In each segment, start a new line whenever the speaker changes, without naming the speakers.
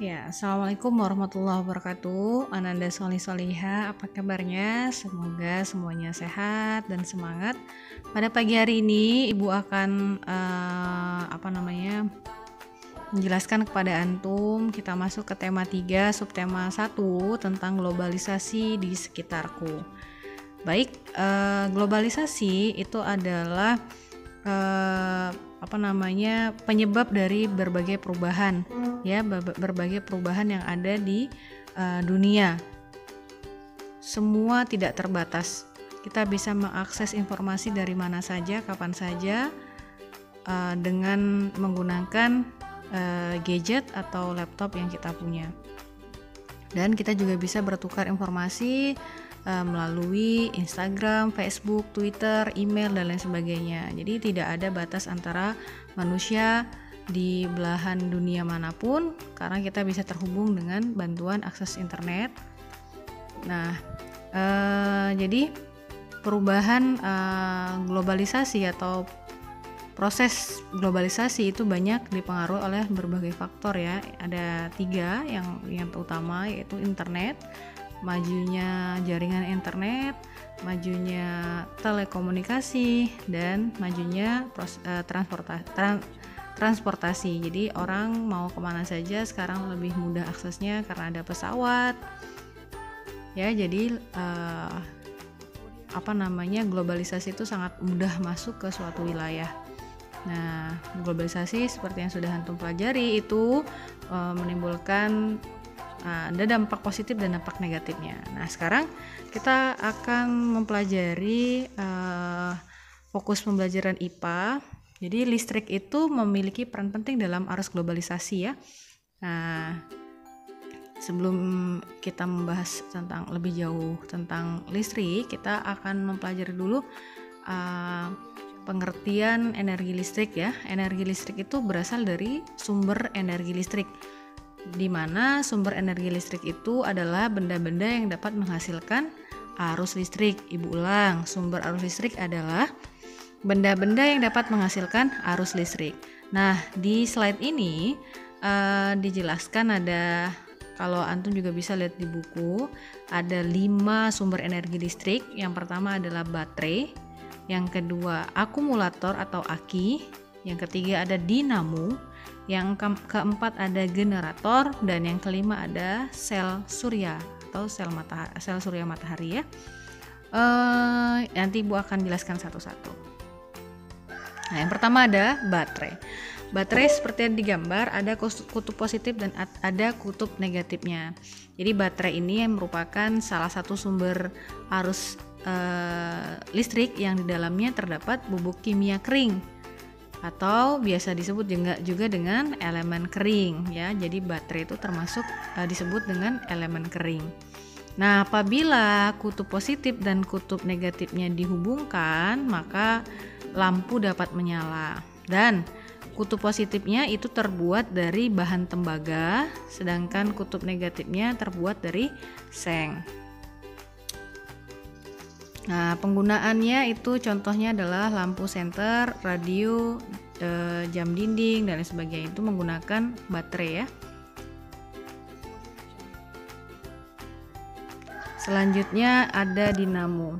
Ya, Assalamualaikum warahmatullahi wabarakatuh. Ananda Sholih Sholiha, apa kabarnya? Semoga semuanya sehat dan semangat. Pada pagi hari ini, Ibu akan menjelaskan kepada antum. Kita masuk ke tema 3, subtema 1 tentang globalisasi di sekitarku. Baik, globalisasi itu adalah penyebab dari berbagai perubahan, ya, berbagai perubahan yang ada di dunia. Semua tidak terbatas. Kita bisa mengakses informasi dari mana saja, kapan saja, dengan menggunakan gadget atau laptop yang kita punya. Dan kita juga bisa bertukar informasi melalui Instagram, Facebook, Twitter, email, dan lain sebagainya. Jadi tidak ada batas antara manusia di belahan dunia manapun, karena kita bisa terhubung dengan bantuan akses internet. Nah, jadi perubahan globalisasi atau proses globalisasi itu banyak dipengaruhi oleh berbagai faktor, ya. Ada 3 yang utama, yaitu internet, majunya jaringan internet, majunya telekomunikasi, dan majunya transportasi. Jadi orang mau kemana saja sekarang lebih mudah aksesnya karena ada pesawat, ya. Jadi globalisasi itu sangat mudah masuk ke suatu wilayah. Nah, globalisasi seperti yang sudah antum pelajari itu menimbulkan ada dampak positif dan dampak negatifnya. Nah, sekarang kita akan mempelajari fokus pembelajaran IPA. Jadi listrik itu memiliki peran penting dalam arus globalisasi, ya. Nah, sebelum kita membahas tentang lebih jauh tentang listrik, kita akan mempelajari dulu pengertian energi listrik, ya. Energi listrik itu berasal dari sumber energi listrik, di mana sumber energi listrik itu adalah benda-benda yang dapat menghasilkan arus listrik. Ibu ulang, sumber arus listrik adalah benda-benda yang dapat menghasilkan arus listrik. Nah, di slide ini dijelaskan ada, kalau antum juga bisa lihat di buku, ada 5 sumber energi listrik. Yang pertama adalah baterai, yang kedua akumulator atau aki, yang ketiga ada dinamo, yang keempat ada generator, dan yang kelima ada sel surya atau sel surya matahari, ya. Nanti Ibu akan jelaskan satu-satu. Nah, yang pertama ada baterai. Baterai seperti yang digambar, ada kutub positif dan ada kutub negatifnya. Jadi baterai ini merupakan salah satu sumber arus listrik yang di dalamnya terdapat bubuk kimia kering, atau biasa disebut juga dengan elemen kering, ya. Jadi baterai itu termasuk disebut dengan elemen kering. Nah, apabila kutub positif dan kutub negatifnya dihubungkan, maka lampu dapat menyala. Dan kutub positifnya itu terbuat dari bahan tembaga, sedangkan kutub negatifnya terbuat dari seng. Nah, penggunaannya itu contohnya adalah lampu senter, radio, jam dinding, dan lain sebagainya, itu menggunakan baterai, ya. Selanjutnya ada dinamo.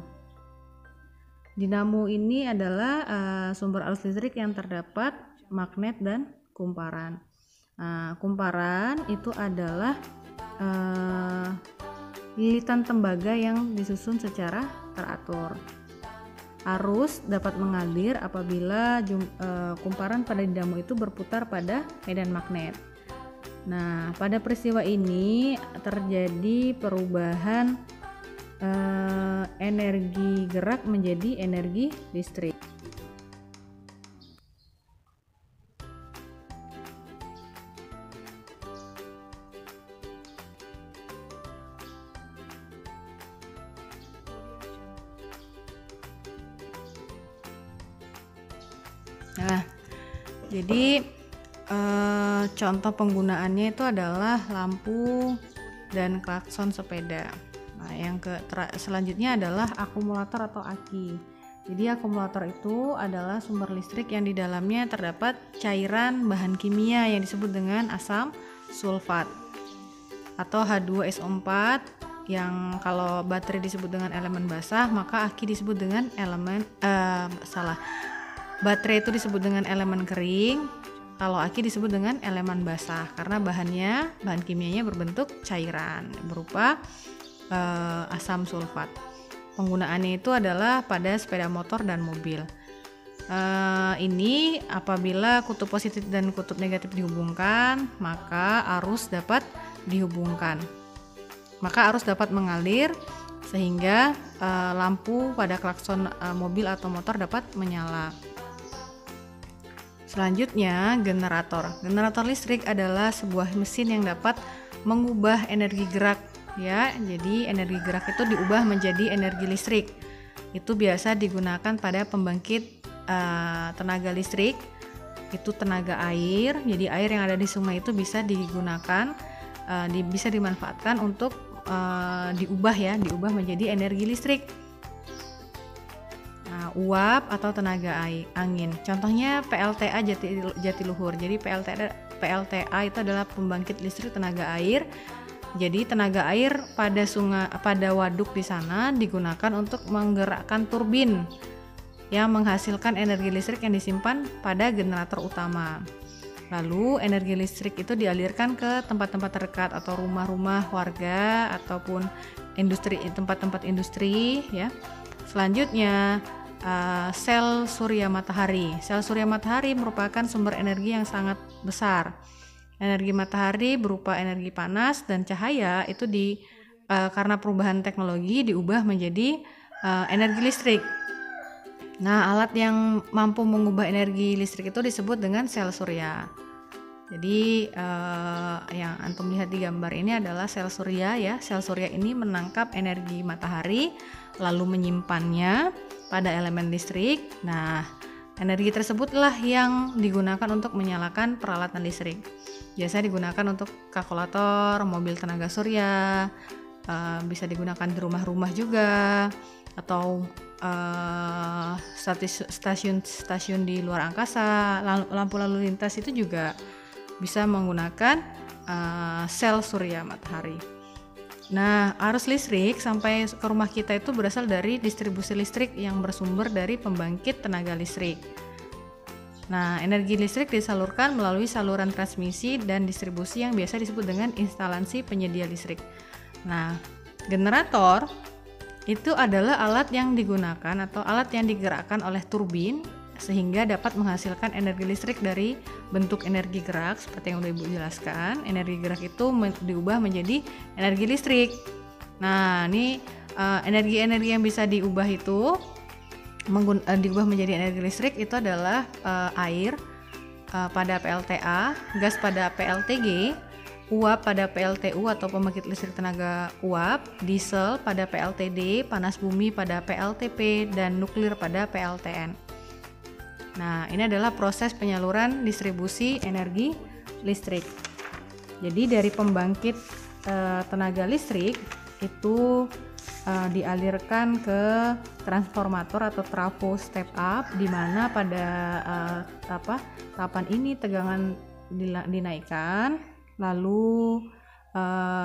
Dinamo ini adalah sumber arus listrik yang terdapat magnet dan kumparan. Nah, kumparan itu adalah lilitan tembaga yang disusun secara teratur. Arus dapat mengalir apabila kumparan pada dinamo itu berputar pada medan magnet. Nah, pada peristiwa ini terjadi perubahan energi gerak menjadi energi listrik. Nah, jadi contoh penggunaannya itu adalah lampu dan klakson sepeda. Nah, selanjutnya adalah akumulator atau aki. Jadi akumulator itu adalah sumber listrik yang di dalamnya terdapat cairan bahan kimia yang disebut dengan asam sulfat atau H2SO4. Yang kalau baterai disebut dengan elemen basah, maka aki disebut dengan baterai itu disebut dengan elemen kering, kalau aki disebut dengan elemen basah karena bahan kimianya berbentuk cairan berupa asam sulfat. Penggunaannya itu adalah pada sepeda motor dan mobil. Ini apabila kutub positif dan kutub negatif dihubungkan, maka arus dapat mengalir sehingga lampu pada klakson mobil atau motor dapat menyala. Selanjutnya, generator. Generator listrik adalah sebuah mesin yang dapat mengubah energi gerak, ya. Jadi energi gerak itu diubah menjadi energi listrik. Itu biasa digunakan pada pembangkit tenaga listrik. Itu tenaga air. Jadi air yang ada di sungai itu bisa digunakan, bisa dimanfaatkan untuk diubah menjadi energi listrik. Nah, uap atau tenaga angin. Contohnya PLTA Jatiluhur. Jadi PLTA itu adalah pembangkit listrik tenaga air. Jadi tenaga air pada waduk di sana digunakan untuk menggerakkan turbin yang menghasilkan energi listrik yang disimpan pada generator utama. Lalu energi listrik itu dialirkan ke tempat-tempat terdekat atau rumah-rumah warga ataupun tempat-tempat industri, ya. Selanjutnya sel surya matahari. Sel surya matahari merupakan sumber energi yang sangat besar. Energi matahari berupa energi panas dan cahaya itu karena perubahan teknologi diubah menjadi energi listrik. Nah, alat yang mampu mengubah energi listrik itu disebut dengan sel surya. Jadi yang antum lihat di gambar ini adalah sel surya, ya. Sel surya ini menangkap energi matahari lalu menyimpannya pada elemen listrik. Nah, energi tersebutlah yang digunakan untuk menyalakan peralatan listrik. Biasa digunakan untuk kalkulator, mobil tenaga surya, bisa digunakan di rumah-rumah juga, atau stasiun di luar angkasa, lampu lalu lintas itu juga bisa menggunakan sel surya matahari. Nah, arus listrik sampai ke rumah kita itu berasal dari distribusi listrik yang bersumber dari pembangkit tenaga listrik. Nah, energi listrik disalurkan melalui saluran transmisi dan distribusi yang biasa disebut dengan instalasi penyedia listrik. Nah, generator itu adalah alat yang digunakan atau alat yang digerakkan oleh turbin sehingga dapat menghasilkan energi listrik dari bentuk energi gerak seperti yang udah Ibu jelaskan. Energi gerak itu diubah menjadi energi listrik. Nah, ini energi-energi yang bisa diubah menjadi energi listrik itu adalah air pada PLTA, gas pada PLTG, uap pada PLTU atau pembangkit listrik tenaga uap, diesel pada PLTD, panas bumi pada PLTP, dan nuklir pada PLTN. Nah, ini adalah proses penyaluran distribusi energi listrik. Jadi dari pembangkit tenaga listrik itu dialirkan ke transformator atau trafo step up, di mana pada tahapan ini tegangan dinaikkan, lalu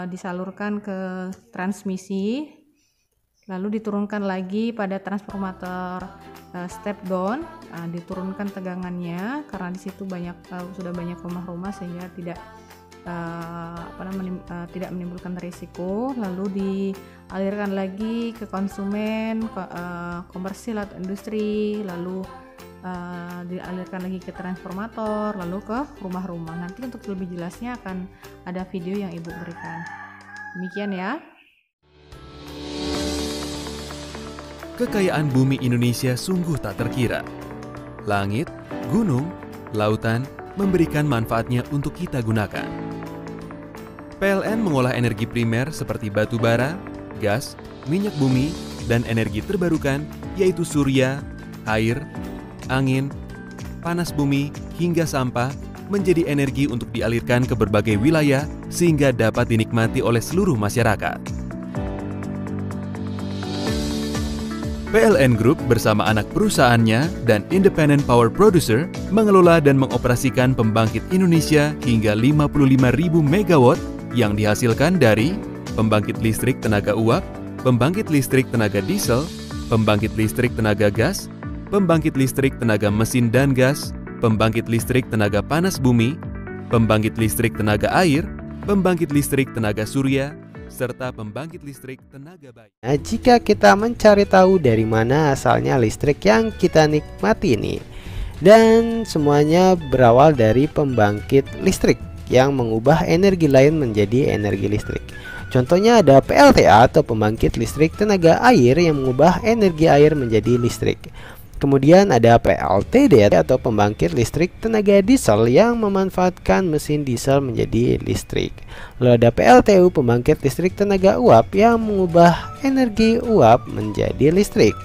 disalurkan ke transmisi, lalu diturunkan lagi pada transformator step down, diturunkan tegangannya karena di situ sudah banyak rumah-rumah sehingga tidak menimbulkan risiko, lalu dialirkan lagi ke konsumen komersil atau industri, lalu dialirkan lagi ke transformator, lalu ke rumah-rumah. Nanti untuk lebih jelasnya akan ada video yang Ibu berikan. Demikian ya.
Kekayaan bumi Indonesia sungguh tak terkira. Langit, gunung, lautan memberikan manfaatnya untuk kita gunakan. PLN mengolah energi primer seperti batu bara, gas, minyak bumi, dan energi terbarukan yaitu surya, air, angin, panas bumi, hingga sampah menjadi energi untuk dialirkan ke berbagai wilayah sehingga dapat dinikmati oleh seluruh masyarakat. PLN Group bersama anak perusahaannya dan Independent Power Producer mengelola dan mengoperasikan pembangkit Indonesia hingga 55.000 MW yang dihasilkan dari pembangkit listrik tenaga uap, pembangkit listrik tenaga diesel, pembangkit listrik tenaga gas, pembangkit listrik tenaga mesin dan gas, pembangkit listrik tenaga panas bumi, pembangkit listrik tenaga air, pembangkit listrik tenaga surya, serta pembangkit listrik tenaga bayi.
Nah, jika kita mencari tahu dari mana asalnya listrik yang kita nikmati ini, dan semuanya berawal dari pembangkit listrik yang mengubah energi lain menjadi energi listrik. Contohnya ada PLTA atau pembangkit listrik tenaga air yang mengubah energi air menjadi listrik. Kemudian ada PLTD atau pembangkit listrik tenaga diesel yang memanfaatkan mesin diesel menjadi listrik. Lalu ada PLTU pembangkit listrik tenaga uap yang mengubah energi uap menjadi listrik.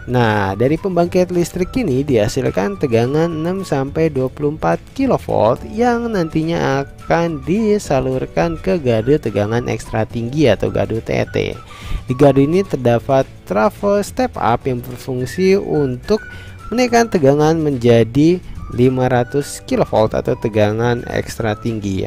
Nah, dari pembangkit listrik ini dihasilkan tegangan 6-24 kV yang nantinya akan disalurkan ke gardu tegangan ekstra tinggi atau gardu TET. Di gardu ini terdapat trafo step up yang berfungsi untuk menaikkan tegangan menjadi 500 kV atau tegangan ekstra tinggi.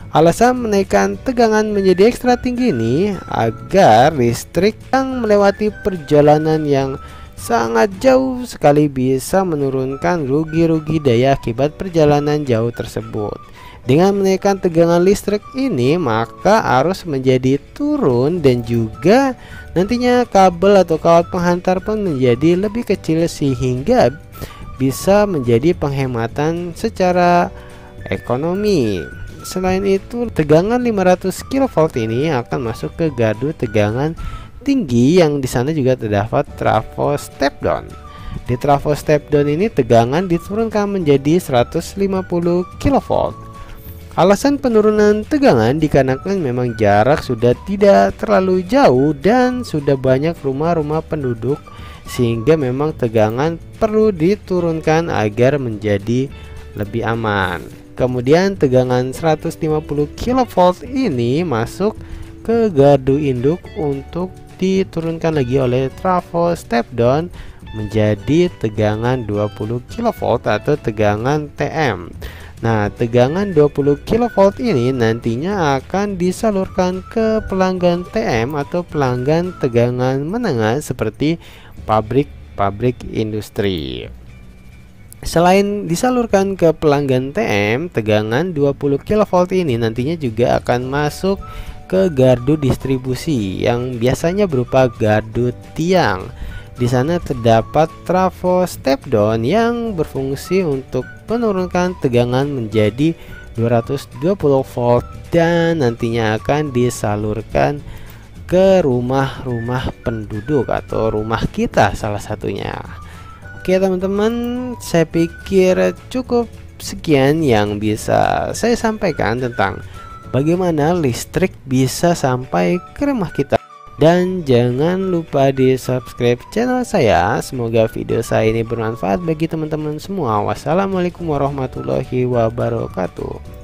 Alasan menaikkan tegangan menjadi ekstra tinggi ini agar listrik yang melewati perjalanan yang sangat jauh sekali bisa menurunkan rugi-rugi daya akibat perjalanan jauh tersebut. Dengan menaikkan tegangan listrik ini, maka arus menjadi turun dan juga nantinya kabel atau kawat penghantar pun menjadi lebih kecil sehingga bisa menjadi penghematan secara ekonomi. Selain itu, tegangan 500 kV ini akan masuk ke gardu tegangan tinggi yang di sana juga terdapat trafo step down. Di trafo step down ini tegangan diturunkan menjadi 150 kV. Alasan penurunan tegangan dikarenakan memang jarak sudah tidak terlalu jauh dan sudah banyak rumah-rumah penduduk sehingga memang tegangan perlu diturunkan agar menjadi lebih aman. Kemudian tegangan 150 kV ini masuk ke gardu induk untuk diturunkan lagi oleh trafo step down menjadi tegangan 20 kV atau tegangan TM. Nah, tegangan 20 kV ini nantinya akan disalurkan ke pelanggan TM atau pelanggan tegangan menengah seperti pabrik-pabrik industri. Selain disalurkan ke pelanggan TM, tegangan 20 kV ini nantinya juga akan masuk ke gardu distribusi yang biasanya berupa gardu tiang. Di sana terdapat trafo step down yang berfungsi untuk menurunkan tegangan menjadi 220 volt dan nantinya akan disalurkan ke rumah-rumah penduduk atau rumah kita salah satunya. Oke teman-teman, saya pikir cukup sekian yang bisa saya sampaikan tentang bagaimana listrik bisa sampai ke rumah kita. Dan jangan lupa di subscribe channel saya. Semoga video saya ini bermanfaat bagi teman-teman semua. Wassalamualaikum warahmatullahi wabarakatuh.